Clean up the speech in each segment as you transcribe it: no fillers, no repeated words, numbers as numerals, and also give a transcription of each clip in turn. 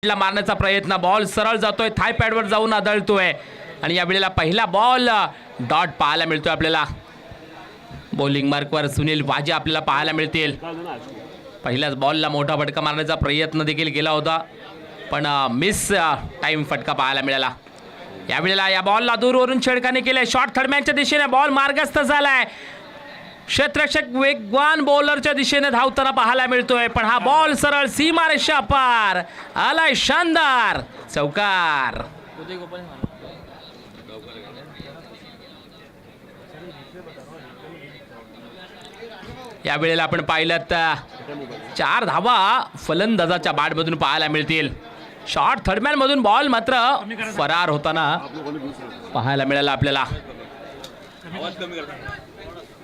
ला मारण्याचा प्रयत्न, बॉल सरळ जातोय, थाय पॅडवर जाऊन आदळतोय आणि या वेळेला पहिला बॉल डॉट पाहायला मिळतोय आपल्याला. बॉलिंग मार्कवर सुनील वाजे आपल्याला पाहायला मिळतील. पहिल्याच बॉलला मोठा फटका मारण्याचा प्रयत्न देखील केला होता, पण मिस टाइम फटका पाहायला मिळाला. या वेळेला या बॉलला दूरवरून छेडखानी केले, शॉट थर्डमॅनच्या दिशेने बॉल मार्गस्थ झालाय. क्षेत्ररक्षक वेगवान बॉलरच्या दिशेने धावताना पाहायला मिळतोय, पण हा बॉल सरळ सीमारेषा पार आलाय. शानदार चौकार. या वेळेला आपण पाहिलं तर 4 धावा फलंदाजाच्या बॅटमधून पाहायला मिळतील. शॉट थर्डमॅन मधून बॉल मात्र फरार होताना पाहायला मिळाला आपल्याला.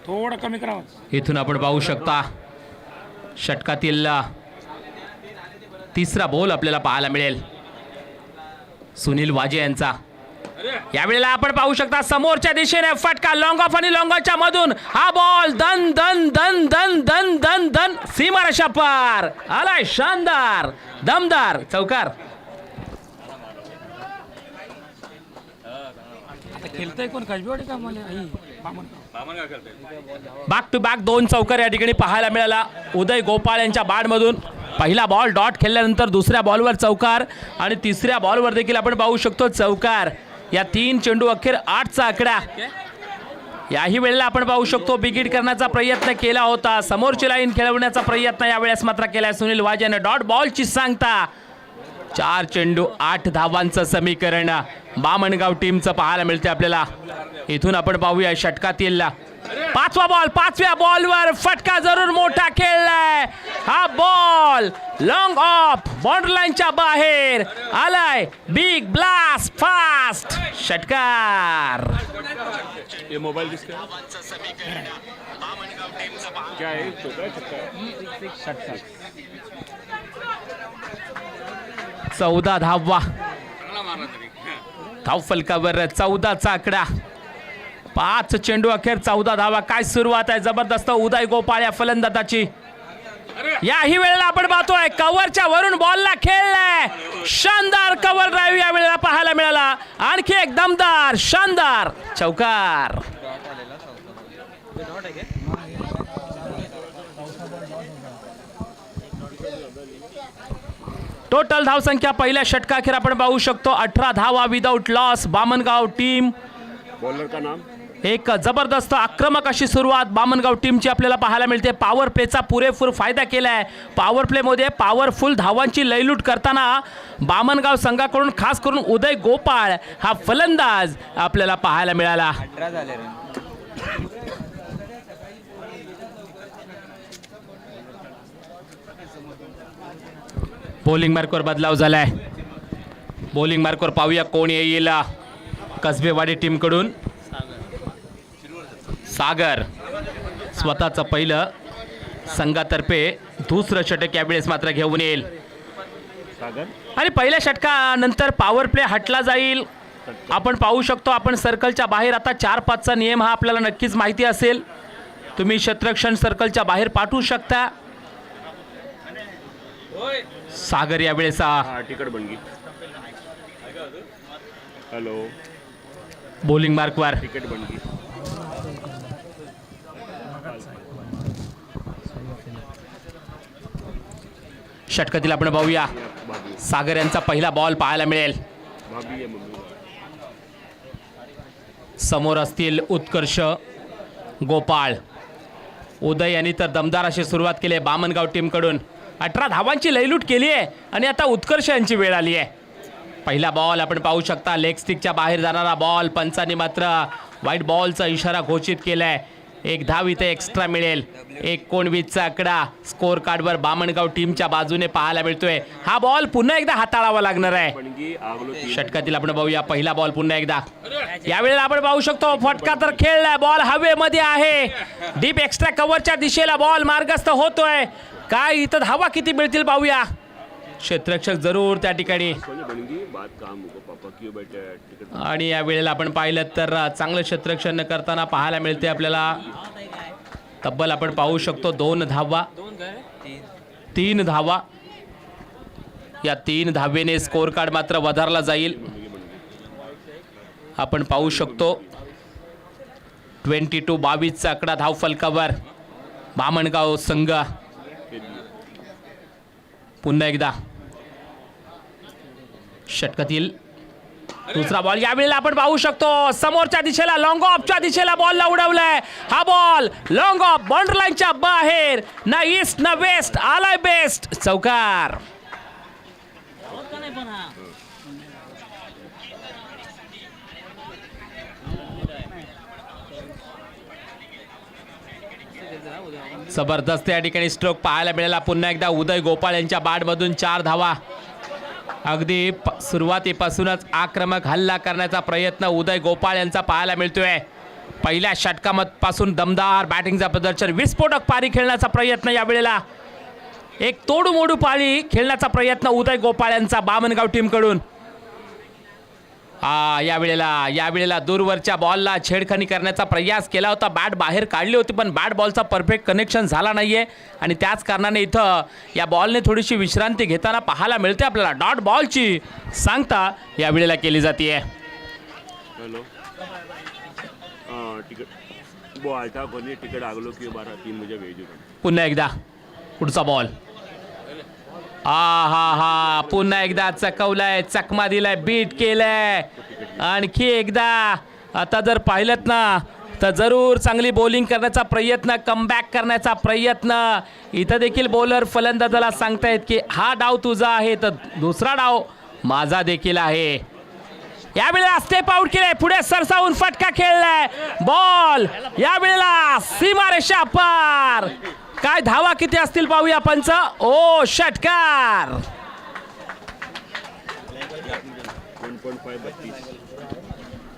थोडं कमी करा. इथून आपण पाहू शकता षटकातील तिसरा बॉल आपल्याला पाहायला मिळेल सुनील वाजे यांचा. यावेळेला आपण पाहू शकता समोरच्या दिशेने फटका, लॉंग ऑफ आणि लॉंग ऑफच्या मधून हा बॉल दन दन दन दन दन दन दन सीमारेषा पार आलाय. शानदार दमदार चौकार. खेळतोय कोण कसबी का मला बॅक टू बॅक 2 चौकार या ठिकाणी पाहायला मिळाला उदय गोपाळ यांच्या बॅटमधून. पहिला बॉल डॉट खेळल्यानंतर दुसऱ्या बॉलवर चौकार आणि तिसऱ्या बॉलवर देखील आपण पाहू शकतो चौकार. या 3 चेंडू अखेर 8चा आकडा. याही वेळेला आपण पाहू शकतो बिगिट करण्याचा प्रयत्न केला होता, समोरची लाईन खेळवण्याचा प्रयत्न यावेळेस मात्र केलाय सुनील वाजेने. डॉट बॉलची सांगता 4 चेंडू 8 धावांचं समीकरण बामणगाव टीमचं पाहायला मिळते आपल्याला. इथून आपण पाहूया षटकातील 5वा बॉल. 5व्या बॉलवर फटका जरूर मोठा खेळलाय. हा बॉल लॉंग ऑफ बाउंड्री लाईनच्या बाहेर आलाय. बिग ब्लास्ट फास्ट षटकार. ये मोबाइल किसका क्या है? तो षटकार 14 धावा धाव फलकावर 14चा आकडा. 5 चेंडू अखेर 14 धावा. काय सुरुवात आहे जबरदस्त उदय गोपाळ या फलंदाजाची. याही वेळेला आपण पाहतोय कव्हरच्या वरून बॉलला खेळलाय. शानदार कव्हर ड्राईव्ह या वेळेला पाहायला मिळाला. आणखी एक दमदार शानदार चौकार. टोटल धावसंख्या पहिल्या षटकाखेर आपण पाहू शकतो 18 धावा without loss. Bamangaon team. Bowler का नाम? एक जबरदस्त आक्रमक अशी सुरुवात बामणगाव टीमची आपल्याला पाहायला मिळते. पॉवर प्लेचा पुरेपूर फायदा केलाय. पॉवर प्लेमध्ये पॉवरफुल धावांची लयलूट करताना बामणगाव संघाकडून खास करून उदय गोपाळ हा फलंदाज आपल्याला पाहायला मिळाला. बॉलिंग मार्कवर बदलाव झालाय. बॉलिंग मार्कवर पाहूया कोण येईल कसबेवाडी टीम कडून. सागर स्वतःचं पहिलं संघातर्फे दुसरं षटक यावेळेस मात्र घेऊन येईल. आणि पहिल्या षटकानंतर पॉवर प्ले हटला जाईल. आपण पाहू शकतो आपण सर्कलच्या बाहेर आता 4-5चा नियम हा आपल्याला नक्कीच माहिती असेल. तुम्ही क्षेत्ररक्षण सर्कलच्या बाहेर पाठवू शकता. सागर यावेळेस टिकट बन गई. हेलो बॉलिंग मार्कवर टिकट बन गई. षटकातील आपण पाहूया सागर यांचा पहिला बॉल पाहायला मिळेल. समोर असतील उत्कर्ष गोपाळ. उदय यांनी तर दमदार अशी सुरुवात केली आहे बामणगाव टीमकडून. 18 धावांची लयलूट केली आहे आणि आता उत्कर्ष यांची वेळ आली आहे. पहिला बॉल आपण पाहू शकता लेग स्टिकच्या बाहेर जाणारा बॉल. पंचांनी मात्र व्हाईट बॉलचा इशारा घोषित केलाय. 1 धाव इथे एक्स्ट्रा मिळेल. 19चा आकडा स्कोर कार्डवर बामणगाव टीमच्या बाजूने पाहायला मिळतोय. हा बॉल पुन्हा एकदा हाताळावा लागणार आहे. षटकातील आपण पाहूया पहिला बॉल पुन्हा एकदा. यावेळेला आपण पाहू शकतो फटका तर खेळलाय. बॉल हवेमध्ये आहे. डीप एक्स्ट्रा कव्हरच्या दिशेला बॉल मार्गस्थ होतोय. काय इथं धावा किती मिळतील पाहूया. क्षेत्ररक्षक जरूर त्या ठिकाणी. आणि या वेळेला आपण पाहिलं तर चांगलं क्षेत्ररक्षण करताना पाहायला मिळते आपल्याला. तब्बल आपण पाहू शकतो 2 धावा 3 धावा या 3 धावेने स्कोर कार्ड मात्र वधारला जाईल. आपण पाहू शकतो 22-22 आकडा धाव फलकावर बामणगाव संघ. पुन्हा एकदा षटकातील दुसरा बॉल. यावेळेला आपण पाहू शकतो समोरच्या दिशेला लॉंग ऑफच्या दिशेला बॉलला उडवलाय. हा बॉल लॉंग ऑफ बाउंड्री लाईनच्या बाहेर. ना ईस्ट ना वेस्ट, आलाय बेस्ट. चौकार. जबरदस्त या ठिकाणी स्ट्रोक पाहायला मिळाला. पुन्हा एकदा उदय गोपाळ यांच्या बॅटमधून 4 धावा. अगदी सुरुवातीपासूनच आक्रमक हल्ला करण्याचा प्रयत्न उदय गोपाळ यांचा पाहायला मिळतोय. पहिल्या षटकापासून दमदार बॅटिंगचा प्रदर्शन, विस्फोटक पारी खेळण्याचा प्रयत्न. यावेळेला एक तोडूमोडू पारी खेळण्याचा प्रयत्न उदय गोपाळ यांचा बामणगाव टीमकडून. यावेळेला दूरवरच्या बॉलला छेडखानी करण्याचा प्रयास केला होता. बॅट बाहेर काढली होती पण बॅट बॉलचा परफेक्ट कनेक्शन झाला नाहीये आणि त्याच कारणाने इथं या बॉलने थोडीशी विश्रांती घेताना पाहायला मिळते आपल्याला. डॉट बॉलची सांगता यावेळेला केली जाते. हॅलो तिकट बॉल था कोणी तिकट आगलो की 12-3 मुझे भेजू. पुन्हा एकदा पुढचा बॉल. हा पुन्हा एकदा चकवलाय, चकमा दिलाय, बीट केलंय. आणखी एकदा आता जर पाहिलं ना तर जरूर चांगली बॉलिंग करण्याचा प्रयत्न, कमबॅक करण्याचा प्रयत्न. इथं देखील बॉलर फलंदाजाला सांगतायत की हा डाव तुझा आहे तर दुसरा डाव माझा देखील आहे. यावेळेला स्टेप आउट केलाय, पुढे सरसावून फटका खेळलाय. बॉल यावेळेला सीमारेषा पार. काय धावा किती असतील पाहूया पंच. ओ षटकार.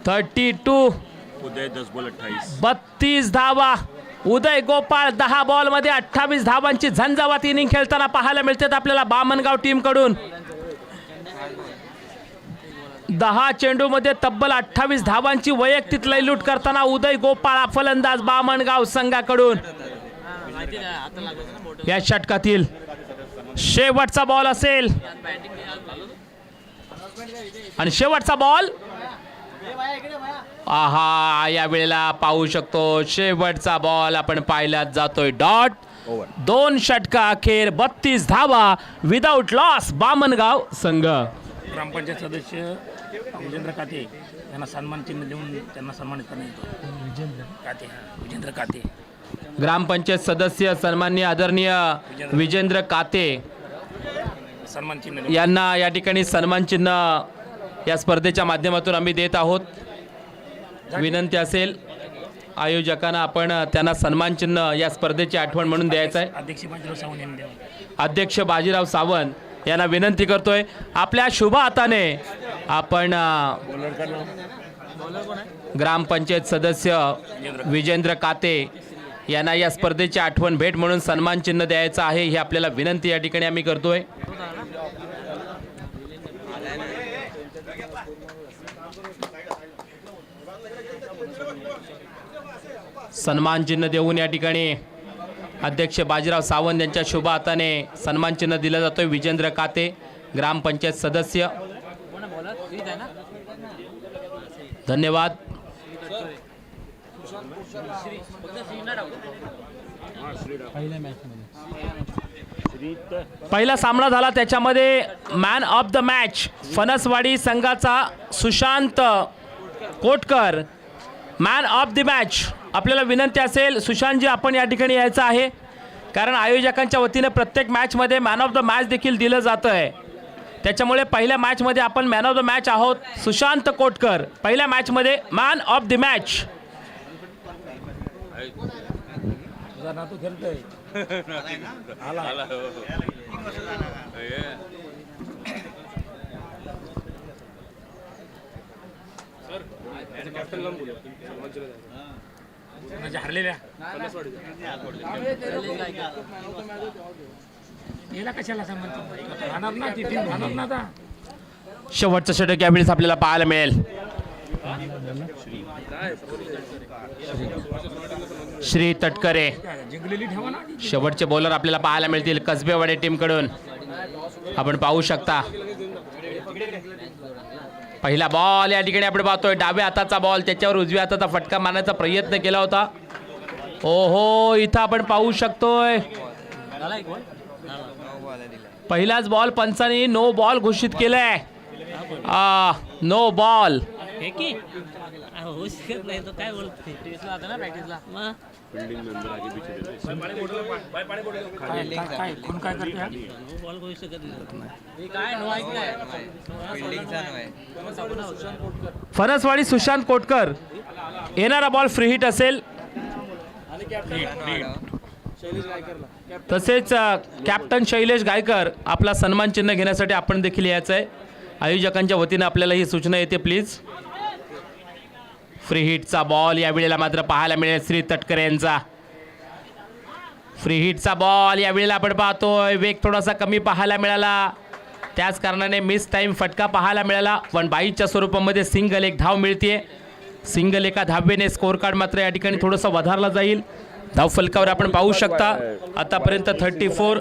32 उदय 10 बॉल 28. 32 धावा. उदय गोपाळ 10 बॉलमध्ये 28 धावांची झंझावात इनिंग खेळताना पाहायला मिळतात आपल्याला बामणगाव टीमकडून. 10 चेंडूमध्ये तब्बल 28 धावांची वैयक्तिक लयलूट करताना उदय गोपाळ फलंदाज बामणगाव संघाकडून. या षटकातील शेवटचा बॉल असेल आणि शेवटचा बॉल. या वेळेला पाहू शकतो शेवटचा बॉल आपण पाहिलाच जातोय. डॉट. 2 षटका अखेर 32 धावा विदाउट लॉस बामणगाव संघ. ग्रामपंचायत सदस्य विजेंद्र काते यांना सन्मान चिन्ह देऊन त्यांना सन्मानित करण्यात विजेंद्र काते. ग्रामपंचायत सदस्य सन्माननीय आदरणीय विजेंद्र काते सन्मान चिन्ह यांना या ठिकाणी सन्मान चिन्ह या स्पर्धेच्या माध्यमातून आम्ही देत आहोत. विनंती असेल आयोजकांना आपण त्यांना सन्मान चिन्ह या स्पर्धेची आठवण म्हणून द्यायचं आहे. अध्यक्ष बाजीराव सावंत यांना विनंती करतोय आपल्या शुभ हाताने आपण ग्रामपंचायत सदस्य विजेंद्र काते यांना या स्पर्धेची आठवण भेट म्हणून सन्मान चिन्ह द्यायचं आहे. ही आपल्याला विनंती या ठिकाणी आम्ही करतोय. सन्मान चिन्ह देऊन या ठिकाणी अध्यक्ष बाजीराव सावंत यांच्या शुभ हाताने सन्मान चिन्ह दिलं जातोय. विजेंद्र काते ग्रामपंचायत सदस्य. धन्यवाद. पहिला सामना झाला त्याच्यामध्ये man of the match Phanaswadi संघाचा Sushant Kotkar man of the match. आपल्याला विनंती असेल सुशांतजी आपण या ठिकाणी यायचं आहे कारण आयोजकांच्या वतीने प्रत्येक मॅचमध्ये मॅन ऑफ द मॅच देखील दिलं जातं आहे. त्याच्यामुळे पहिल्या मॅचमध्ये आपण मॅन ऑफ द मॅच आहोत. सुशांत कोटकर पहिल्या मॅचमध्ये मॅन ऑफ द मॅच. हरलेल्या कशाला सांगणार. शेवटचं षटक यावेळेस आपल्याला पाहायला मिळेल. श्री तटकरे शेवटचे बॉलर आपल्याला पाहायला मिळतील कसबेवाडी टीमकडून. आपण पाहू शकता पहिला बॉल या ठिकाणी आपण पाहतोय डाव्या हाताचा बॉल, त्याच्यावर उजव्या हाताचा फटका मारण्याचा प्रयत्न केला होता. ओहो, इथं आपण पाहू शकतोय पहिलाच बॉल पंचांनी नो बॉल घोषित केलाय. No ball. होऊ शकत नाही तो काय बोलते टेस्टला होता ना प्रॅक्टिसला मग फील्डिंग में अंदर आगे पीछे काय कोण काय करते हा? बॉल होऊ शकत नाही काय नो ऐकलाय फील्डिंगचा नो आहे. फणसवाडी सुशांत कोटकर, येणारा बॉल फ्री हिट असेल. तसेच कॅप्टन शैलेश गायकर आपला सन्मान चिन्ह घेण्यासाठी आपण देखील यायचं आहे. आयोजकांच्या वतीनं आपल्याला ही सूचना येते प्लीज. फ्री हिटचा बॉल यावेळेला मात्र पाहायला मिळेल श्री तटकरे यांचा. फ्री हिटचा बॉल यावेळेला आपण पाहतोय वेग थोडासा कमी पाहायला मिळाला, त्याच कारणाने मिस टाईम फटका पाहायला मिळाला. पण बाईच्या स्वरूपामध्ये सिंगल एक धाव मिळते. सिंगल एका धावेने स्कोर कार्ड मात्र या ठिकाणी थोडंसं वधारला जाईल. धाव फलकावर आपण पाहू शकता आतापर्यंत 34,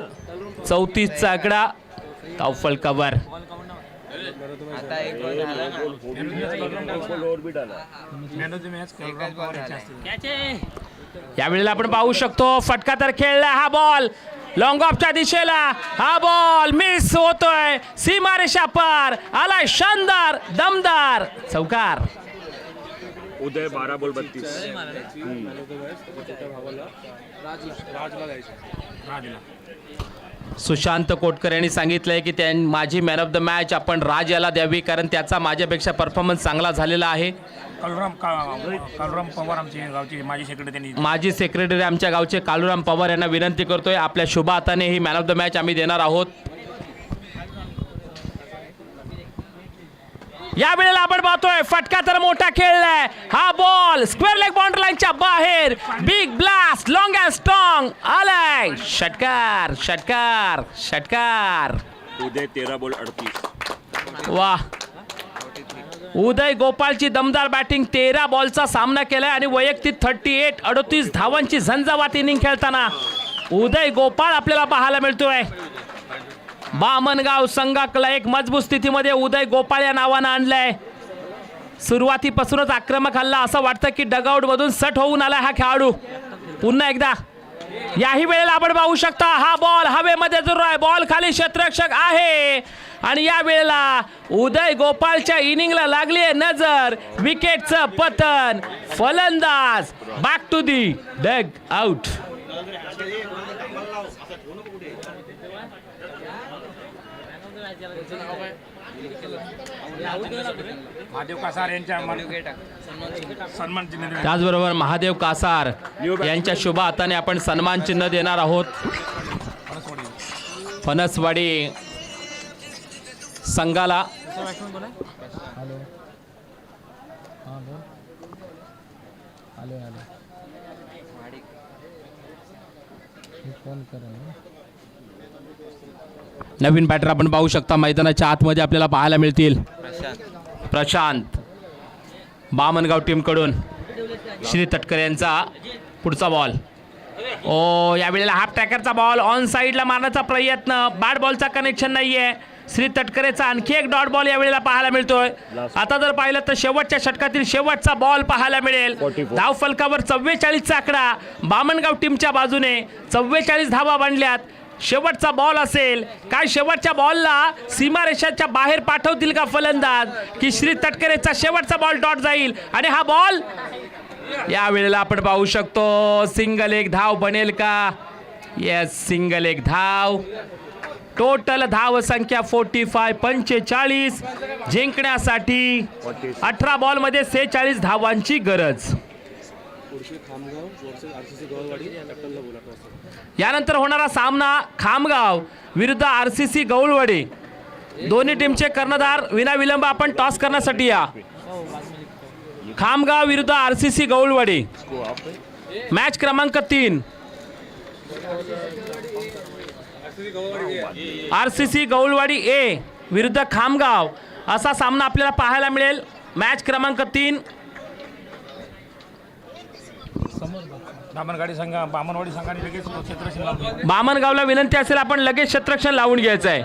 34चा आकडा धाव फलकावर. आता एक गोल झाला ना और भी डाला. Man of the match Pawar याचे असतील. कॅचे यावेळेला आपण पाहू शकतो फटका तर खेळला. हा बॉल लॉंग ऑफच्या दिशेला, हा बॉल मिस होतोय. सीमारेषा पार आलाय शानदार दमदार चौकार. उदय 12 बॉल 32. राजला सुशांत कोटकर यांनी सांगितलंय की माझी मॅन ऑफ द मॅच आपण राज याला द्यावी, कारण त्याचा माझ्यापेक्षा परफॉर्मन्स चांगला झालेला आहे. कालुराम पवार आमचे गावचे माजी सेक्रेटरी त्यांनी माजी सेक्रेटरी आमच्या गावचे कालुराम पवार यांना विनंती करतोय आपल्या शुभ हाताने he man of the match आम्ही देणार आहोत. या वेळेला आपण पाहतोय फटका तर मोठा खेळलाय. हा बॉल स्क्वेअर लेग बाउंड्री लाईनच्या बाहेर, big blast long and strong आलाय. षटकार षटकार षटकार. उदय 13 बॉल 38. वाह, उदय गोपाळची दमदार बॅटिंग. 13 बॉलचा सामना केलाय आणि वैयक्तिक 38 धावांची झंझावात इनिंग खेळताना उदय गोपाळ आपल्याला पाहायला मिळतोय. बामणगाव संघाला एक मजबूत स्थितीमध्ये उदय गोपाळ या नावानं आणलंय. सुरुवातीपासूनच आक्रमक हल्ला, असं वाटतं की डगआउट मधून सट होऊन आला हा खेळाडू. पुन्हा एकदा याही वेळेला आपण पाहू शकता हा बॉल हवेमध्ये जरूर आहे, बॉल खाली क्षेत्ररक्षक आहे आणि या वेळेला उदय गोपाळच्या इनिंगला लागली आहे नजर. विकेटचं पतन, फलंदाज back to the dugout. Mahadev Kasar यांच्या सन्मान चिन्ह देण्यात त्याचबरोबर महादेव कासार यांच्या शुभ हाताने आपण सन्मान चिन्ह देणार आहोत. फणसवाडी संघाला नवीन बॅटर आपण पाहू शकता मैदानाच्या आतमध्ये आपल्याला पाहायला मिळतील. प्रशांत बामणगाव टीमकडून श्री तटकरे यांचा पुढचा बॉल. ओ, यावेळेला हाफ ट्रॅकरचा बॉल ऑन साईडला मारण्याचा प्रयत्न, बॅट बॉलचा कनेक्शन नाहीये. श्री तटकरेचा आणखी एक डॉट बॉल यावेळेला पाहायला मिळतोय. आता जर पाहिलं तर शेवटच्या षटकातील शेवटचा बॉल पाहायला मिळेल. धाव फलकावर 44चा आकडा बामणगाव टीमच्या बाजूने. 44 धावा बांधल्यात. शेवटचा बॉल असेल काय, शेवटच्या बॉलला सीमारेषाच्या बाहेर पाठवतील का फलंदाज, की श्री तटकरेचा शेवटचा बॉल डॉट जाईल आणि हा बॉल या वेळेला आपण पाहू शकतो सिंगल एक धाव बनेल का. येस, सिंगल एक धाव. टोटल धाव संख्या 45 जिंकण्यासाठी 18 बॉलमध्ये 46 धावांची गरज. यानंतर होणारा सामना खामगाव विरुद्ध RCC गवळवाडी. दोन्ही टीमचे कर्णधार विनाविलंब आपण टॉस करण्यासाठी या. खामगाव विरुद्ध RCC गवळवाडी, मॅच क्रमांक 3. RCC गवळवाडी A विरुद्ध खामगाव असा सामना आपल्याला पाहायला मिळेल. मॅच क्रमांक 3. बामणवाडी संघाने लगेच क्षेत्ररक्षण लावलं. बामणगावला विनंती असेल आपण लगेच क्षेत्ररक्षण लावून घ्यायचं आहे.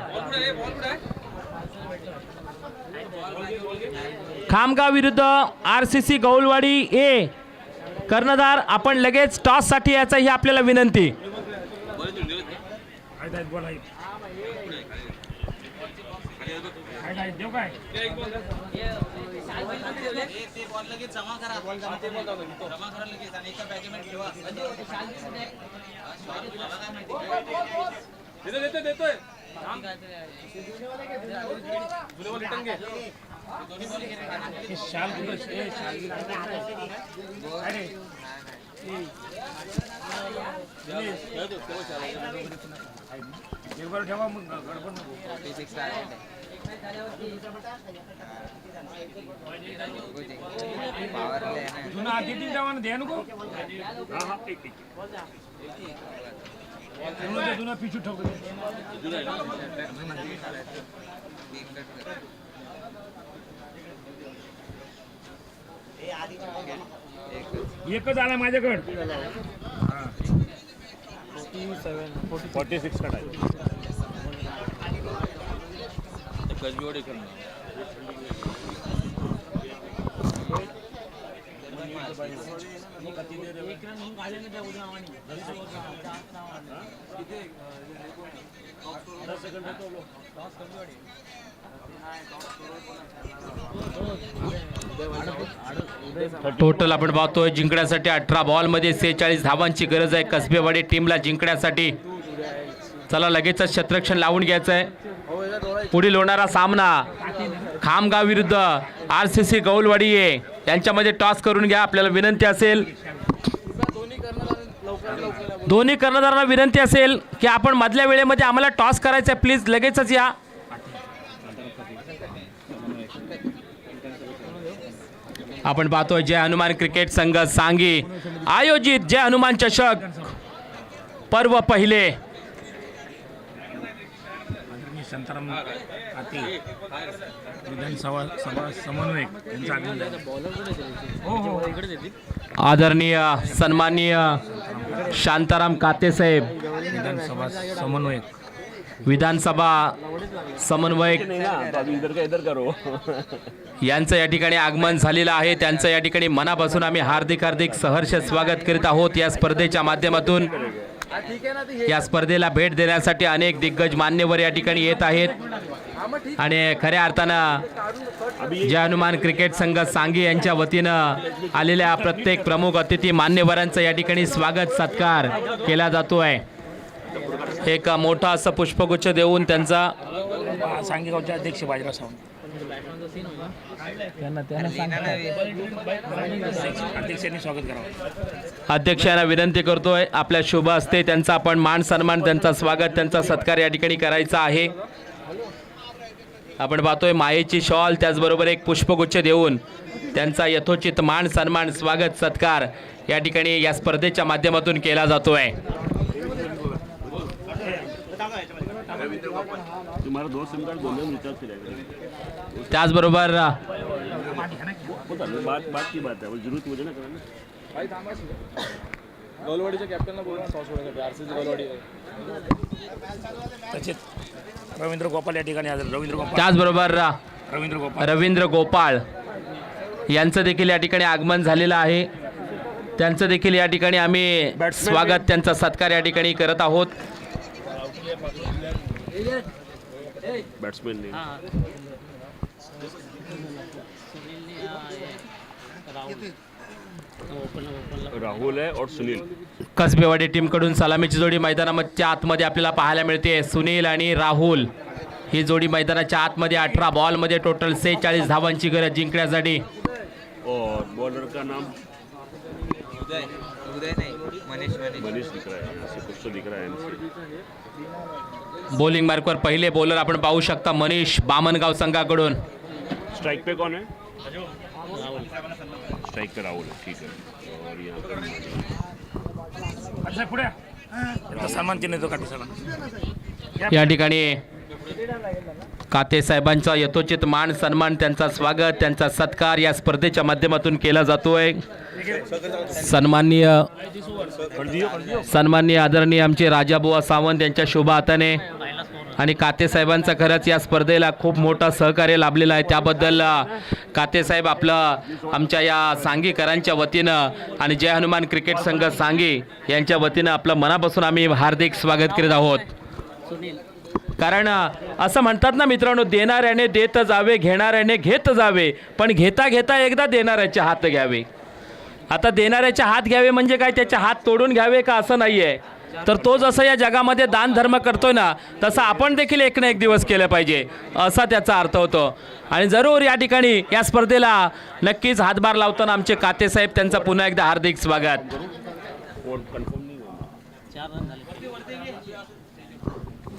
खामगाव विरुद्ध RCC गौलवाडी ए. कर्णधार आपण लगेच टॉस साठी यायचा ही आपल्याला विनंती. देऊ काय शाल ठेवा मग गडबड नको. जुना आधी ठेवा ना द्या नको. जुना पिछू ठेवतो. एकच आला माझ्याकडे. 46 का टाइम. टोटल आपण पाहतोय जिंकण्यासाठी 18 बॉल मध्ये 46 धावांची गरज आहे कसबेवाडी टीमला जिंकण्यासाठी. चला लगेचच क्षेत्ररक्षण लावून घ्यायचं आहे. पुढील होणारा सामना खामगाव विरुद्ध RCC गौलवाडी आहे यांच्यामध्ये टॉस करून घ्या आपल्याला विनंती असेल. दोन्ही कर्णधारांना विनंती असेल की आपण मधल्या वेळेमध्ये आम्हाला टॉस करायचा आहे, प्लीज लगेचच या. आपण पाहतोय जय हनुमान क्रिकेट संघ सांगी आयोजित जय हनुमान चषक पर्व पहिले. शांताराम काते विधानसभा समन्वयक यांचा अभिनंदन. आदरणीय सन्माननीय शांताराम काते साहेब विधानसभा समन्वयक इधर का इधर करो. यांचं या ठिकाणी आगमन झालेलं आहे. त्यांचं या ठिकाणी मनापासून आम्ही हार्दिक हार्दिक सहर्ष स्वागत करीत आहोत. या स्पर्धेच्या माध्यमातून या स्पर्धेला भेट देण्यासाठी अनेक दिग्गज मान्यवर या ठिकाणी येत आहेत आणि खऱ्या अर्थानं जय हनुमान क्रिकेट संघ सांगी यांच्या वतीनं आलेल्या प्रत्येक प्रमुख अतिथी मान्यवरांचं या ठिकाणी स्वागत सत्कार केला जातोय. एक मोठा असं पुष्पगुच्छ देऊन त्यांचा सांगेगावचे अध्यक्ष बाजीराव सावंत अध्यक्षांनी स्वागत करावं. अध्यक्षांना विनंती करतोय आपल्या शुभ हस्ते त्यांचा आपण मान सन्मान त्यांचा स्वागत त्यांचा सत्कार या ठिकाणी करायचा आहे. आपण पाहतोय मायेची शॉल त्याचबरोबर एक पुष्पगुच्छ देऊन त्यांचा यथोचित मान सन्मान स्वागत सत्कार या ठिकाणी या स्पर्धेच्या माध्यमातून केला जातोय. तुम्हारा दोस्त सिम कार्ड बोलने में रिचार्ज करेगा. त्याचबरोबर बात की बात है वो जरूरत मुझे ना करना. गौलवाडीच्या कॅप्टनला बोलून टॉस होण्यासाठी RCC गौलवाडी. तसेच रवींद्र गोपाल या ठिकाणी आले. त्याचबरोबर रवींद्र गोपाल यांचं देखील या ठिकाणी आगमन झालेलं आहे. त्यांचं देखील या ठिकाणी आम्ही स्वागत त्यांचा सत्कार या ठिकाणी करत आहोत. बैट्समैन ने राहुल है और सुनील. कसबेवाडी टीमकडून सलामीची जोडी मैदानाच्या आतमध्ये आपल्याला पाहायला मिळते. सुनील आणि राहुल ही जोडी मैदानाच्या आतमध्ये 18 बॉलमध्ये टोटल 46 धावांची गरज जिंकण्यासाठी. और बॉलर का नाम उदय नहीं मनीष दिख रहा है. ऐसे कुछ तो दिख रहा है. बॉलिंग मार्कवर पहिले बॉलर आपण पाहू शकता मनीष बामणगाव संघाकडून. स्ट्राइक पे कौन है? स्ट्राइक पे राहुल है. ठीक है. और यहाँ पर पुढे सन्मान चिन्ह तो काटू. या ठिकाणी काते साहेबांचा यथोचित मान सन्मान, त्यांचा स्वागत, त्यांचा सत्कार या स्पर्धेच्या माध्यमातून केला जातोय. सन्माननीय आदरणीय आमचे राजाबुवा सावंत यांच्या शुभ हाताने आणि काते साहेबांचा खरंच या स्पर्धेला खूप मोठा सहकार्य लाभलेलं आहे. त्याबद्दल काते साहेब आपलं आमच्या या सांगीकरांच्या वतीनं आणि जय हनुमान क्रिकेट संघ सांगी यांच्या वतीनं आपलं मनापासून आम्ही हार्दिक स्वागत करीत आहोत. कारण असं म्हणतात ना मित्रांनो, देणाऱ्याने देत जावे, घेणाऱ्याने घेत जावे, पण घेता घेता एकदा देणाऱ्याचे हात घ्यावे. आता देणाऱ्याचे हात घ्यावे म्हणजे काय, त्याचे हात तोडून घ्यावे का असं नाही आहे. तर तो जसं या जगामध्ये दान धर्म करतोय ना, तसं आपण देखील एक ना एक दिवस केलं पाहिजे, असा त्याचा अर्थ होतो. आणि जरूर या ठिकाणी या स्पर्धेला नक्कीच हातभार लावताना आमचे काते साहेब, त्यांचं पुन्हा एकदा हार्दिक स्वागत.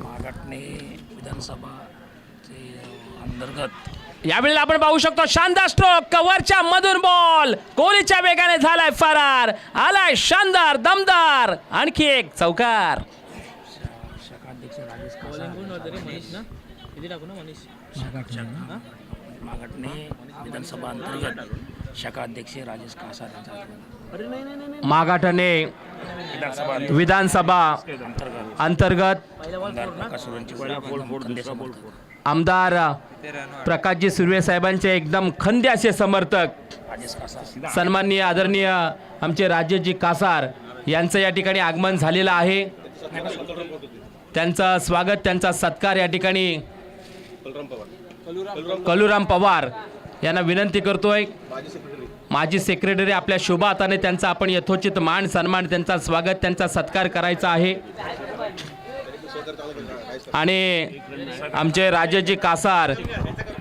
मागाटणे विधानसभाचे अंतर्गत यावेळेला आपण पाहू शकतो शानदार स्ट्रोक, कव्हरच्या मधून बॉल कोहलीच्या वेगाने झालाय फरार, आलाय शानदार दमदार आणखी एक चौकार. शाखाध्यक्ष राजेश मागाटणे विधानसभा अंतर्गत शाखाध्यक्ष राजेश कासार यांच्या मागाठणे विधानसभा अंतर्गत आमदार प्रकाशजी सुर्वे साहेबांचे एकदम खंदे असे समर्थक सन्माननीय आदरणीय आमचे राजेशजी कासार यांचं या ठिकाणी आगमन झालेलं आहे. त्यांचं स्वागत, त्यांचा सत्कार या ठिकाणी कलुराम पवार यांना विनंती करतोय. माजी सेक्रेटरी आपल्या शुभ हाताने त्यांचा आपण यथोचित मान सन्मान, त्यांचा स्वागत, त्यांचा सत्कार करायचा आहे. आणि आमचे राजेशजी कासार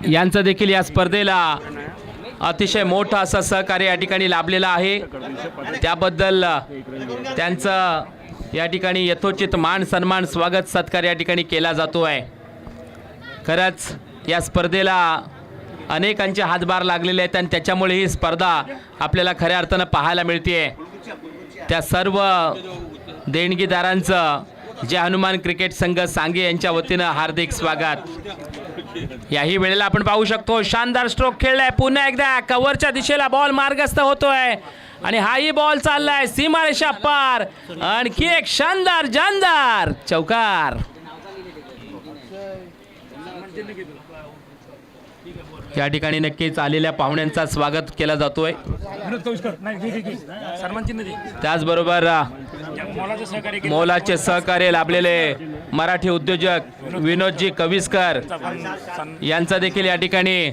यांचं देखील या स्पर्धेला अतिशय मोठं असं सहकार्य या ठिकाणी लाभलेलं आहे. त्याबद्दल त्यांचं या ठिकाणी यथोचित मान सन्मान, स्वागत, सत्कार या ठिकाणी केला जातो आहे. खरंच या स्पर्धेला अनेकांचे हातभार लागलेले आहेत आणि त्याच्यामुळे ही स्पर्धा आपल्याला खऱ्या अर्थानं पाहायला मिळते. त्या सर्व देणगीदारांचं जय हनुमान क्रिकेट संघ सांगे यांच्या वतीनं हार्दिक स्वागत. याही वेळेला आपण पाहू शकतो शानदार स्ट्रोक खेळलाय, पुन्हा एकदा कव्हरच्या दिशेला बॉल मार्गस्थ होतोय आणि हाही बॉल चाललाय सीमारेषा पार, आणखी एक शानदार जानदार चौकार. या ठिकाणी नक्कीच आलेल्या पाहुण्यांचा स्वागत केला जातोय. त्याचबरोबर मोलाचे सहकार्य लाभलेले मराठी उद्योजक विनोदजी कविस्कर यांचा देखील या ठिकाणी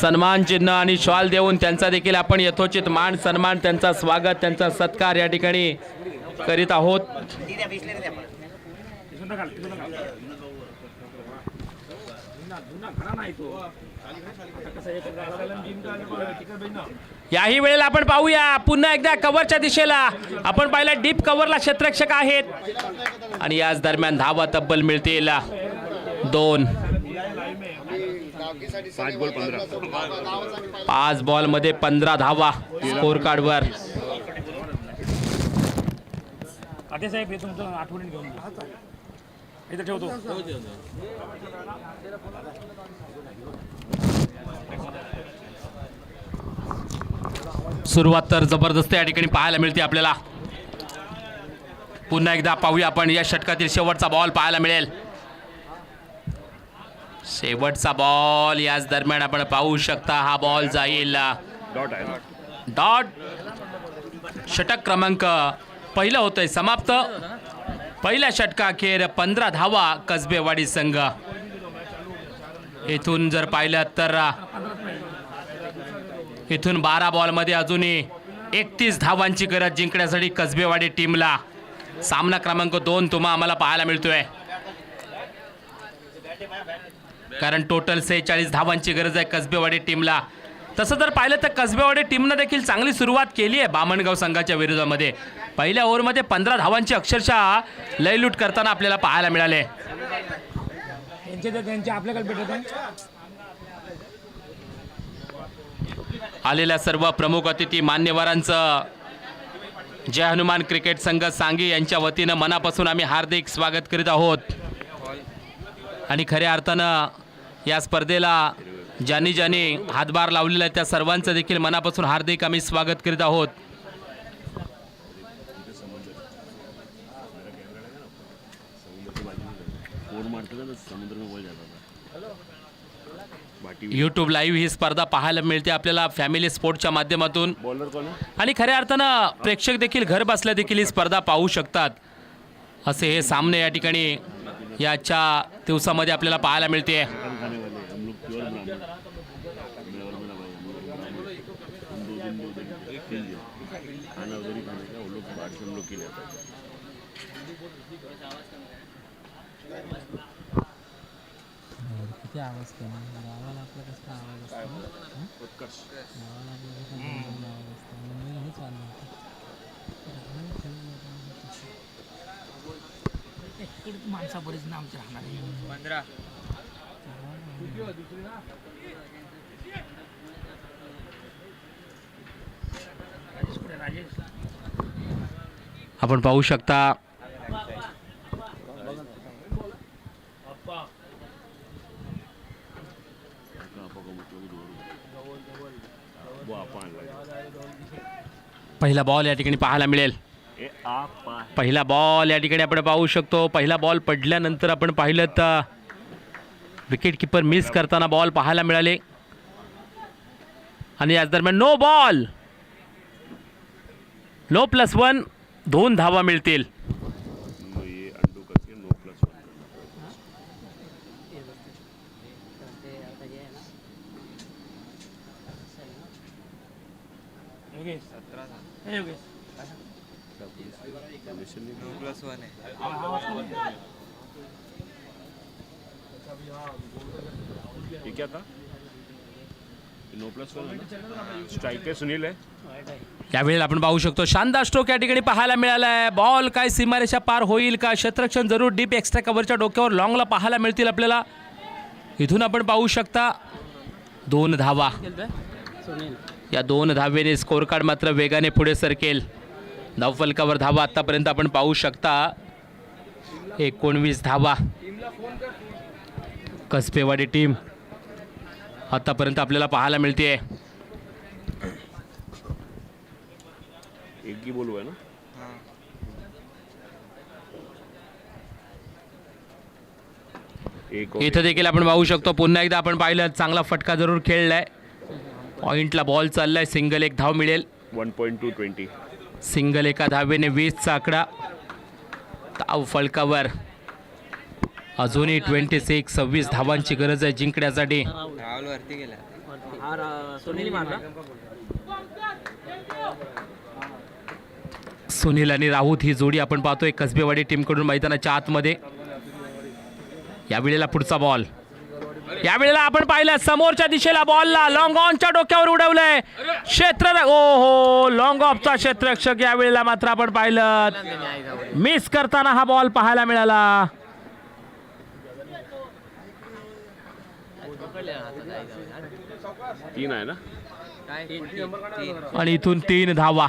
सन्मान चिन्ह आणि शॉल देऊन त्यांचा देखील आपण यथोचित मान सन्मान, त्यांचा स्वागत, त्यांचा सत्कार या ठिकाणी करीत आहोत. याही वेळेला आपण पाहूया पुन्हा एकदा कव्हरच्या दिशेला. आपण पाहिला डीप कव्हरला क्षेत्ररक्षक आहेत आणि याच दरम्यान धावा तब्बल मिळतील 2. 5 बॉल मध्ये 15 धावा स्कोर कार्डवर. साहेब हे तुमचं आठवणीत घेऊन इथं ठेवतो. सुरुवात तर जबरदस्त या ठिकाणी पाहायला मिळते आपल्याला. पुन्हा एकदा पाहूया आपण या षटकातील शेवटचा बॉल पाहायला मिळेल. शेवटचा बॉल याच दरम्यान आपण पाहू शकता. हा बॉल जाईल डॉट. षटक क्रमांक पहिलं होतंय समाप्त. पहिल्या षटकाखेर 15 धावा कसबेवाडी संघ. इथून जर पाहिलं तर इथून 12 बॉलमध्ये अजूनही 31 धावांची गरज जिंकण्यासाठी कसबेवाडी टीमला. सामना क्रमांक 2 तुम्हा आम्हाला पाहायला मिळतोय, कारण टोटल 46 धावांची गरज आहे कसबेवाडी टीमला. तसं जर पाहिलं तर कसबेवाडी टीमनं देखील चांगली सुरुवात केली आहे बामणगाव संघाच्या विरोधामध्ये. पहिल्या ओव्हरमध्ये 15 धावांची अक्षरशः लयलूट करताना आपल्याला पाहायला मिळाले. आपल्याकडे भेटत आहे. आलेल्या सर्व प्रमुख अतिथी मान्यवरांचं जय हनुमान क्रिकेट संघ सांगी यांच्या वतीनं मनापासून आम्ही हार्दिक स्वागत करीत आहोत. आणि खऱ्या अर्थानं या स्पर्धेला ज्यांनी ज्यांनी हातभार लावलेला आहे त्या सर्वांचं देखील मनापासून हार्दिक आम्ही स्वागत करीत आहोत. यूट्यूब लाईव्ह ही स्पर्धा पाहायला मिळते आपल्याला फॅमिली स्पोर्टच्या माध्यमातून. बॉलर कोण आहे? आणि खऱ्या अर्थानं प्रेक्षक देखील घर बसल्या देखील ही स्पर्धा पाहू शकतात. असे हे सामने या ठिकाणी याच्या दिवसामध्ये आपल्याला पाहायला मिळते. माणसा बरेच ना आमचे राहणार आहे. 15 राजेश कुठे? राजेश आपण पाहू शकता पहिला बॉल या ठिकाणी पाहायला मिळेल. पहिला बॉल या ठिकाणी आपण पाहू शकतो. पहिला बॉल पडल्यानंतर आपण पाहिलं तर विकेट किपर मिस करताना बॉल पाहायला मिळाले आणि याच दरम्यान नो बॉल, नो +1, 2 धावा मिळतील. योगेश 17 हे योगेश 2+1 आहे. क्या था? नो +1 स्ट्राइक पे सुनील है. यावेळेला आपण पाहू शकतो शानदार स्ट्रोक या ठिकाणी पाहायला मिळाला आहे. बॉल काय सीमारेषा पार होईल का? क्षेत्ररक्षण जरूर डीप एक्स्ट्रा कव्हरच्या डोक्यावर लॉंगला पाहायला मिळतील आपल्याला. इथून आपण पाहू शकता 2 धावा. या 2 धावेने स्कोर कार्ड मात्र वेगाने पुढे सरकेल. धावफलकावर धावा आतापर्यंत आपण पाहू शकता 19 धावा. कसबेवाडी टीम आतापर्यंत आपल्याला पाहायला मिळते. एक ही बोल हुआ है ना. हां एक इथं देखील आपण पाहू शकतो पुन्हा एकदा आपण पाहिलं चांगला फटका जरूर खेळलाय. पॉइंटला बॉल चाललाय. सिंगल 1 धाव मिळेल. 1.220. सिंगल एका धावेने 20चा आकडा. धाव फलकावर अजूनही 26 धावांची गरज आहे जिंकण्यासाठी. राहुल वरती गेला. सुनील आणि राऊत ही जोडी आपण पाहतोय कसबेवाडी टीमकडून मैदानाच्या आतमध्ये. यावेळेला पुढचा बॉल. यावेळेला आपण पाहिलं समोरच्या दिशेला बॉलला लॉंग ऑनच्या डोक्यावर उडवलंय क्षेत्र. ओहो, लॉंग ऑफचा क्षेत्ररक्षक यावेळेला मात्र आपण पाहिलं मिस करताना हा बॉल पाहायला मिळाला. तीन आहे ना. काय 3 आणि इथून 3 धावा.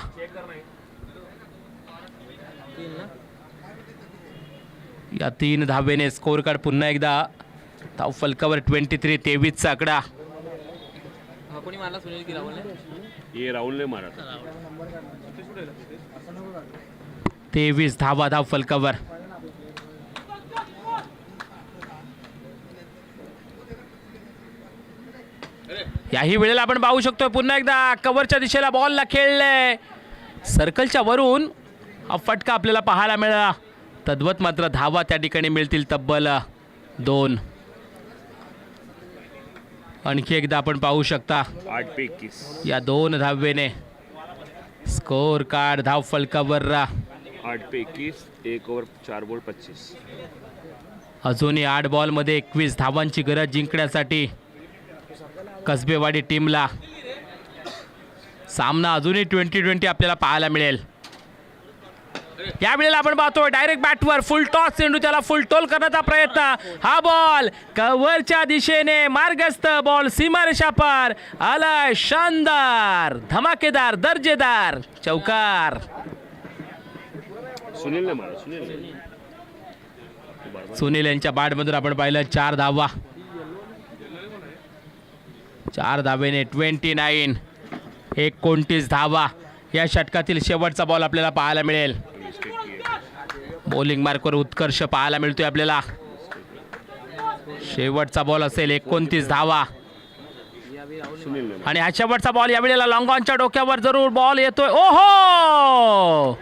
या 3 धावेने स्कोर कार्ड पुन्हा एकदा धाव फलकावर 23चा आकडा. कोणी मारला? सुनील की राहुल? ये राहुल ने मारा था. 23 धावा धाव फलकावर. याही वेळेला आपण पाहू शकतो पुन्हा एकदा कव्हरच्या दिशेला बॉलला खेळलंय. सर्कलच्या वरून हा फटका आपल्याला पाहायला मिळाला. तद्वत मात्र धावा त्या ठिकाणी मिळतील तब्बल 2. आणखी एकदा आपण पाहू शकता 8 पे 21. या 2 धावेने स्कोर कार्ड धाव फलकावर 8 पे 21. 1 ओवर 4 बॉल 25. अजूनही 8 बॉलमध्ये 21 धावांची गरज जिंकण्यासाठी कसबेवाडी टीमला. सामना अजूनही 20-20 आपल्याला पाहायला मिळेल. यावेळेला आपण पाहतोय डायरेक्ट बॅटवर फुल टॉस चेंडू त्याला फुल टोल करण्याचा प्रयत्न. हा बॉल कव्हरच्या दिशेने मार्गस्थ. बॉल सीमारेषा पार आलाय. शानदार धमाकेदार दर्जेदार चौकार. सुनील ने मारा. सुनील ने. सुनील यांच्या बॅटमधून आपण पाहिलं 4 धावा. 4 धावेने 29 धावा. या षटकातील शेवटचा बॉल आपल्याला पाहायला मिळेल. बॉलिंग मार्कवर उत्कर्ष पाहायला मिळतोय आपल्याला. शेवटचा बॉल असेल 29 धावा. आणि हा शेवटचा बॉल यावेळेला लॉंगॉनच्या डोक्यावर जरूर बॉल येतोय. ओहो,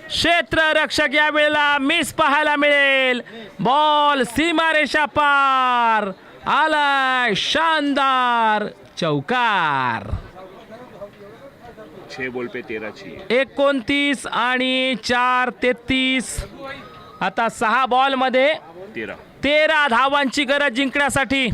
क्षेत्ररक्षक यावेळेला मिस पाहायला मिळेल. बॉल सीमारेषा पार आलाय. शानदार चौकार. 6 बॉल पे 13 चाहिए. 29 आणि 4 33. आता 6 बॉल मध्ये 13 धावांची गरज जिंकण्यासाठी.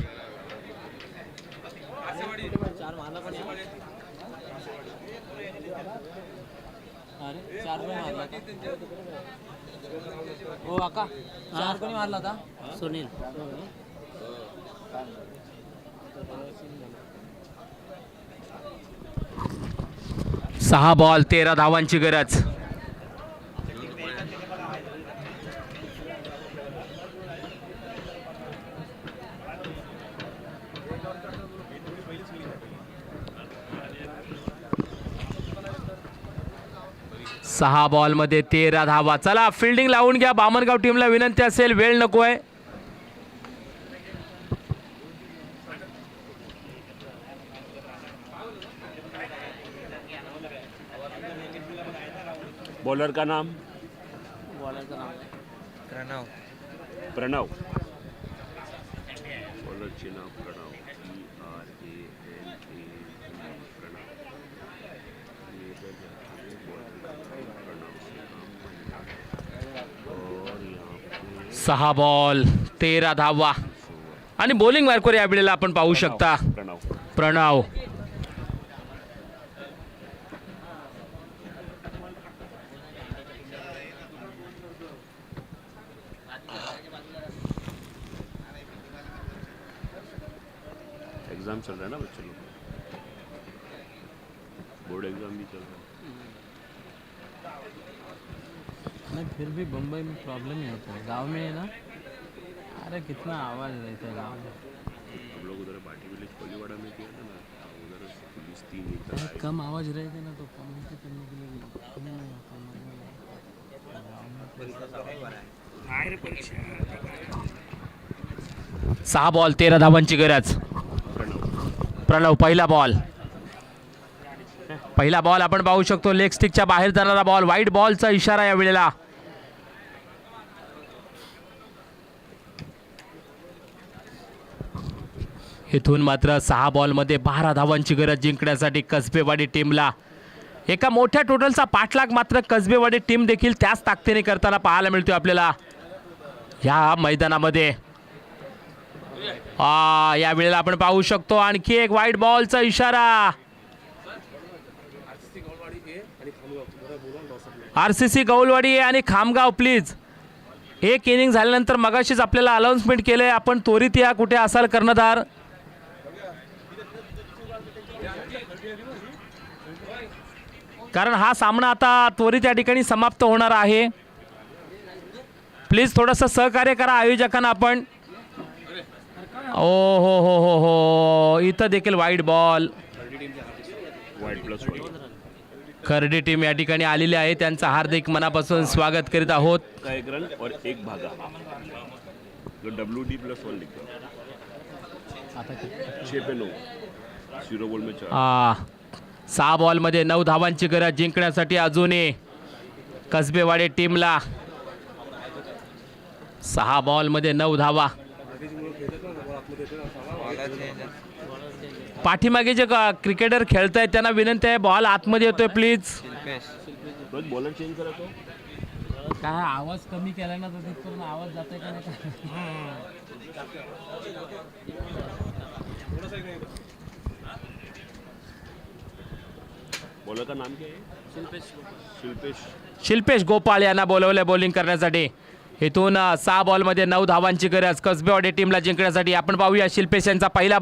सुनील 6 बॉल 13 धावांची गरज. सहा बॉल मध्ये 13 धावा. चला फिल्डिंग लावून घ्या. बामणगाव टीमला विनंती असेल, वेळ नकोय. बॉलर का नाम प्रणव. प्रणव. बॉलर चे नाव प्रणव. सहा बॉल 13 धावा. आणि बॉलिंग मार्कवर या वेळेला आपण पाहू शकता प्रणव. एग्जाम चल रहा है ना बच्चों लोग, बोर्ड एग्जाम भी चल रहा है. नहीं फिर भी बम्बई में प्रॉब्लम ही होता है. गांव में है ना, अरे कितना आवाज़ रहता है गांव में. हम लोग उधर बाटी विलेज कोलीवाड़ा में किया था ना, उधर पुलिस 3 इधर आए. कम आवाज़ रहेगी ना तो कम्युनिटी करने के लिए कम नहीं होता. 6 बॉल 13 धावांची गरज. प्रणव पहिला बॉल आपण पाहू शकतो. लेग स्टिकच्या बाहेर जाणारा बॉल. वाईट बॉलचा इशारा या वेळेला. इथून मात्र 6 बॉलमध्ये 12 धावांची गरज जिंकण्यासाठी कसबेवाडी टीमला. एका मोठ्या टोटलचा पाठलाग मात्र कसबेवाडी टीम देखील त्याच ताकदीने करताना पाहायला मिळतोय आपल्याला या मैदानामध्ये. या वेळेला आपण पाहू शकतो आणखी एक वाईट बॉलचा इशारा. RCC गौलवाडी आणि खामगाव प्लीज. एक इनिंग झाल्यानंतर मगाशीच आपल्याला अनाउन्समेंट केलंय, आपण त्वरित या कुठे असाल कर्णधार. कारण हा सामना आता त्वरित या ठिकाणी समाप्त होणार आहे. प्लीज थोडंसं सहकार्य करा आयोजकांना आपण. ओ हो हो हो हो, इथं देखील वाईट बॉल. खर्डी टीम या ठिकाणी आलेली आहे, त्यांचं हार्दिक मनापासून स्वागत करीत आहोत. का 1 रन और 1 भागा जो WD+1 लिखा 6 पे 9 0 बॉल में 4. 6 बॉलमध्ये 9 धावांची गरज जिंकण्यासाठी अजूनही कसबेवाडी टीमला. 6 बॉलमध्ये 9 धावा. पाठीमागे जे क्रिकेटर खेळत आहेत त्यांना विनंती आहे, बॉल आतमध्ये येतोय प्लीज. बॉलर चेंज करा तो. काय आवाज कमी केला ना तर तिथपर्यंत आवाज जाते का नाही. बॉलर का नाम क्या है? शिल्पेश गोपाळ यांना बोलवले बॉलिंग करण्यासाठी. इथून 6 बॉलमध्ये 9 धावांची गरज कसबेवाडी टीमला जिंकण्यासाठी. आपण पाहूया शिल्पेश यांचा पहिला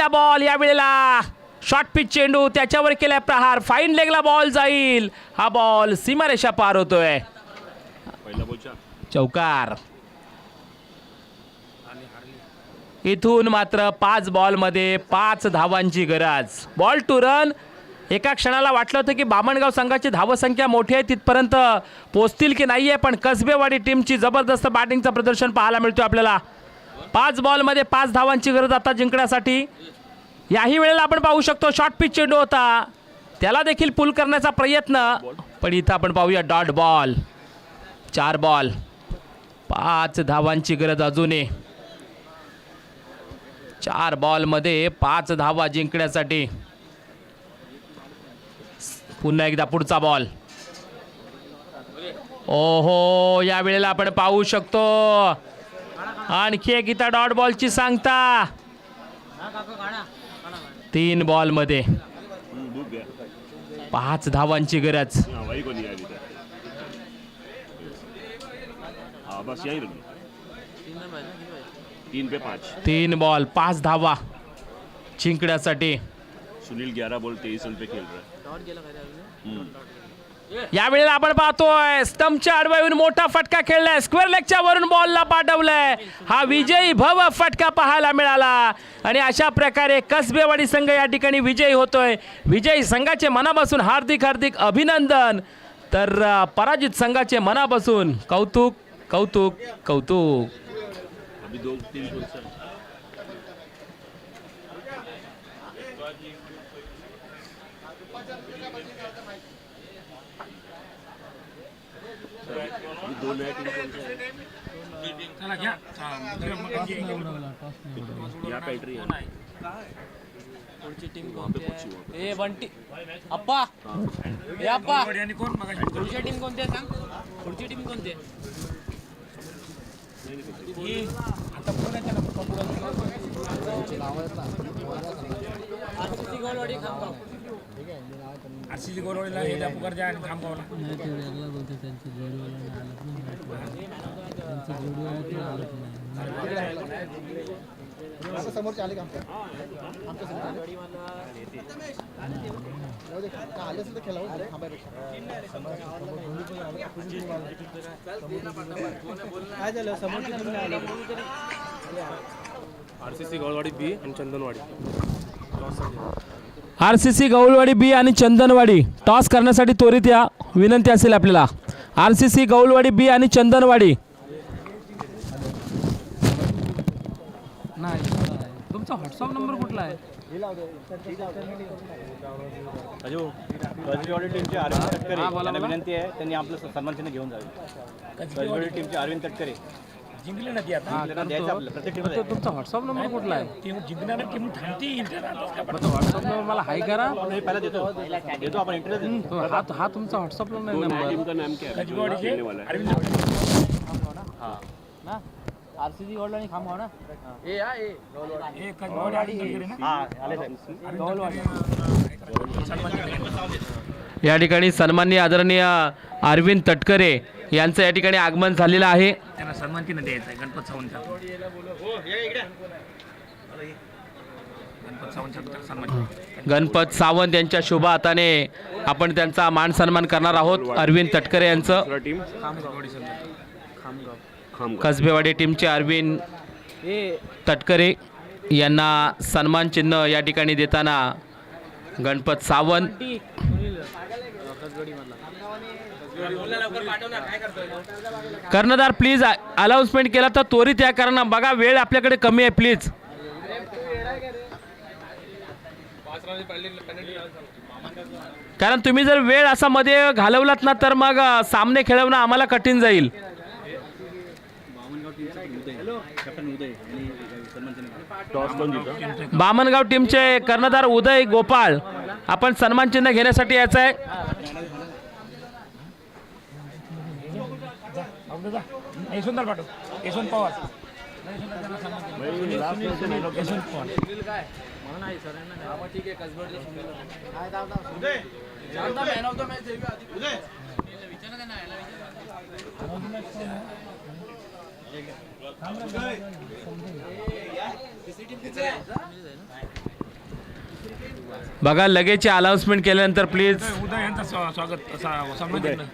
बॉल या वेळेला. शॉर्ट पिच चेंडू, त्याच्यावर केलाय प्रहार. फाईन लेगला बॉल जाईल. हा बॉल सीमारेषा पार होतोय. पहिला बॉल चौकार. इथून मात्र 5 बॉलमध्ये 5 धावांची गरज. Ball two run. एका क्षणाला वाटलं होतं की बामणगाव संघाची धावसंख्या मोठी आहे, तिथपर्यंत पोचतील की नाही आहे, पण कसबेवाडी टीमची जबरदस्त बॅटिंगचं प्रदर्शन पाहायला मिळतं आपल्याला. 5 बॉलमध्ये 5 धावांची गरज आता जिंकण्यासाठी. याही वेळेला आपण पाहू शकतो शॉर्ट पिच चेंडू होता, त्याला देखील पुल करण्याचा प्रयत्न, पण इथं आपण पाहूया डॉट बॉल. 4 बॉल 5 धावांची गरज अजूनही. 4 बॉलमध्ये 5 धावा जिंकण्यासाठी. पुन्हा एकदा पुढचा बॉल. ओहो, या वेळेला आपण पाहू शकतो आणखी एक इथं डॉट बॉलची सांगता. 3 बॉलमध्ये 5 धावांची गरज. वही को नहीं आई हाँ बस यही 3 पे 5. 3 बॉल 5 धावा जिंकण्यासाठी. सुनील 11 बॉल 23 रन पे खेल रहा है. या वेळेला आपण पाहतोय स्टंपच्या आडवा येऊन मोठा फटका खेळलाय, स्क्वेअर लेगच्या वरून बॉलला पाठवलाय. हा विजयी भव फटका पाहायला मिळाला आणि अशा प्रकारे कसबेवाडी संघ या ठिकाणी विजयी होतोय. विजयी संघाचे मनापासून हार्दिक हार्दिक अभिनंदन, तर पराजित संघाचे मनापासून कौतुक कौतुक कौतुक. अभी 2-3 गोल से अभी 2 नए टीम कौन से चला घ्या. यहाँ पे एंट्री है. पुढची टीम कोणती आहे? ए बंटी अप्पा, ए अप्पा, आणि कोण मगाशी पुढची टीम कोणती आहे सांग. पुढची टीम कोणती आहे? ही आता कोण आहे त्याला आरसीसी गोलवाडी खामगाव. आरसीसी गोलवाडीला हे द्या पुकार द्या आणि खामगावला. नाही ते वेगळं बोलते, त्यांची जोडीवाला नाही आलं ना, त्यांची जोडीवाला आलं नाही. समोरचे आले का आमच्या समोर आले असेल तर खेळा काय झालं समोरची टीम नाही आली. आरसीसी गौळवाडी बी आणि चंदनवाडी. आरसीसी गौलवाडी बी आणि चंदनवाडी टॉस करण्यासाठी त्वरित या, विनंती असेल आपल्याला. आरसीसी गौलवाडी बी आणि चंदनवाडी. नाही, तुमचा व्हॉट्सअप नंबर कुठला आहे? कसबेवाडी टीमचे अरविंद तटकरे यांना विनंती आहे, त्यांनी आपलं सन्मान चिन्ह घेऊन जावे. कसबेवाडी टीमचे अरविंद तटकरे जिंकली ना ती आता. त्यांना द्यायचं आपलं प्रत्येक टीमला. तुमचा व्हॉट्सअप नंबर कुठला आहे? टीम जिंकणार टीम थांबती. व्हॉट्सअप नंबर मला हाय करा. पहिला देतो आपण इंटरव्ह्यू देतो. हा तुमचा व्हॉट्सअपला नाही नंबर. टीम का नाम क्या है? कसबेवाडीचे खेलने वाला है. अरविंद ना आरसीसी गोलवाडी खामगाव ना. हे कसबेवाडी आणि तटकरे ना. हां आले साहेब. या ठिकाणी सन्माननीय आदरणीय अरविंद तटकरे यांचं या ठिकाणी आगमन झालेलं आहे. त्यांना सन्मान चिन्ह द्यायचं आहे गणपत सावंतच्या. गणपत सावंतच्या सन्मान चिन्ह. गणपत सावंत यांच्या शुभ हाताने आपण त्यांचा मान सन्मान करणार आहोत. अरविंद तटकरे यांचं. दूसरा टीम कसबेवाडी टीमचे अरविंद तटकरे यांना सन्मान चिन्ह या ठिकाणी देताना गणपत सावंत. कर्णधार प्लीज अनाउन्समेंट केला तर त्वरित या, कारण बघा वेळ आपल्याकडे कमी आहे. प्लीज कारण तुम्ही जर वेळ असा मध्ये घालवलात ना तर मग सामने खेळवणं आम्हाला कठीण जाईल. टॉस कौन जीता? बामणगाव टीमचे कर्णधार उदय गोपाळ आपण सन्मान चिन्ह घेण्यासाठी यायचं आहे. यशवंत पाठव. यशवंत पवार. यशवंत पवार. बघा लगेच अनाउन्समेंट केल्यानंतर प्लीज उदय यांचं स्वागत सन्मान